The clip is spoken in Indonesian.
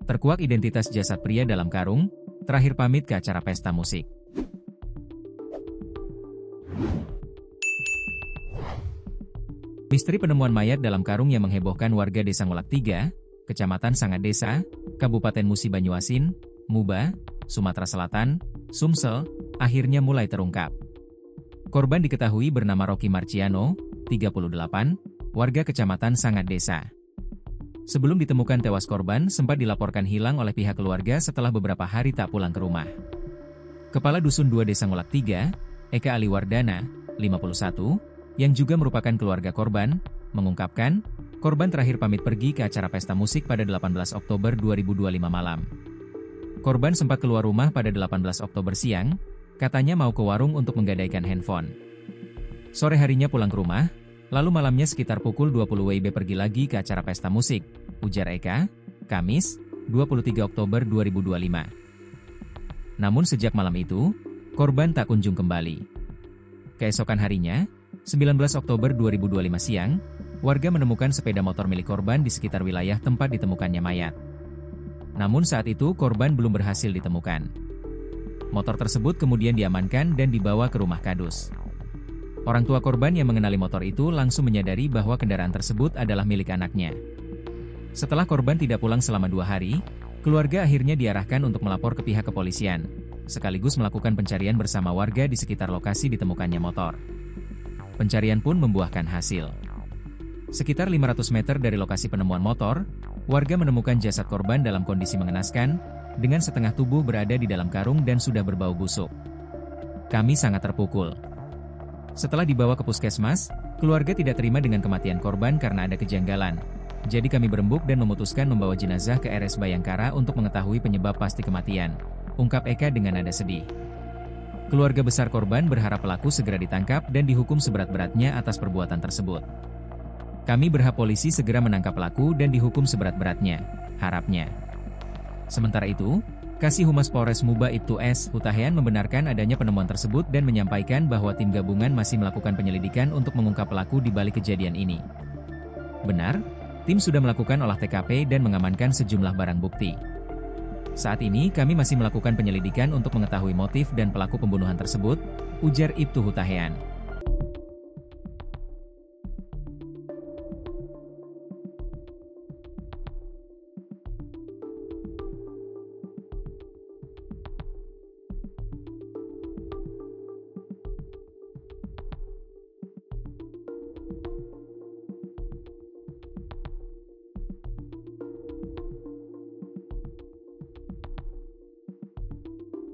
Terkuak identitas jasad pria dalam karung, terakhir pamit ke acara pesta musik. Misteri penemuan mayat dalam karung yang menghebohkan warga Desa Ngolak 3, Kecamatan Sangat Desa, Kabupaten Musi Banyuasin, Muba, Sumatera Selatan, Sumsel, akhirnya mulai terungkap. Korban diketahui bernama Rocky Marciano, 38, warga Kecamatan Sangat Desa. Sebelum ditemukan tewas, korban sempat dilaporkan hilang oleh pihak keluarga setelah beberapa hari tak pulang ke rumah. Kepala Dusun 2 Desa Ngolak 3, Eka Aliwardana, 51, yang juga merupakan keluarga korban, mengungkapkan, korban terakhir pamit pergi ke acara pesta musik pada 18 Oktober 2025 malam. Korban sempat keluar rumah pada 18 Oktober siang, katanya mau ke warung untuk menggadaikan handphone. Sore harinya pulang ke rumah, lalu malamnya sekitar pukul 20 WIB pergi lagi ke acara pesta musik, ujar Eka, Kamis, 23 Oktober 2025. Namun sejak malam itu, korban tak kunjung kembali. Keesokan harinya, 19 Oktober 2025 siang, warga menemukan sepeda motor milik korban di sekitar wilayah tempat ditemukannya mayat. Namun saat itu korban belum berhasil ditemukan. Motor tersebut kemudian diamankan dan dibawa ke rumah kadus. Orang tua korban yang mengenali motor itu langsung menyadari bahwa kendaraan tersebut adalah milik anaknya. Setelah korban tidak pulang selama 2 hari, keluarga akhirnya diarahkan untuk melapor ke pihak kepolisian, sekaligus melakukan pencarian bersama warga di sekitar lokasi ditemukannya motor. Pencarian pun membuahkan hasil. Sekitar 500 meter dari lokasi penemuan motor, warga menemukan jasad korban dalam kondisi mengenaskan, dengan setengah tubuh berada di dalam karung dan sudah berbau busuk. Kami sangat terpukul. Setelah dibawa ke puskesmas, keluarga tidak terima dengan kematian korban karena ada kejanggalan. Jadi kami berembuk dan memutuskan membawa jenazah ke RS Bayangkara untuk mengetahui penyebab pasti kematian, ungkap Eka dengan nada sedih. Keluarga besar korban berharap pelaku segera ditangkap dan dihukum seberat-beratnya atas perbuatan tersebut. Kami berharap polisi segera menangkap pelaku dan dihukum seberat-beratnya, harapnya. Sementara itu, Kasih Humas Polres Muba Ibtu S. Hutahean membenarkan adanya penemuan tersebut dan menyampaikan bahwa tim gabungan masih melakukan penyelidikan untuk mengungkap pelaku di balik kejadian ini. Benar, tim sudah melakukan olah TKP dan mengamankan sejumlah barang bukti. Saat ini kami masih melakukan penyelidikan untuk mengetahui motif dan pelaku pembunuhan tersebut, ujar Ibtu Hutahean.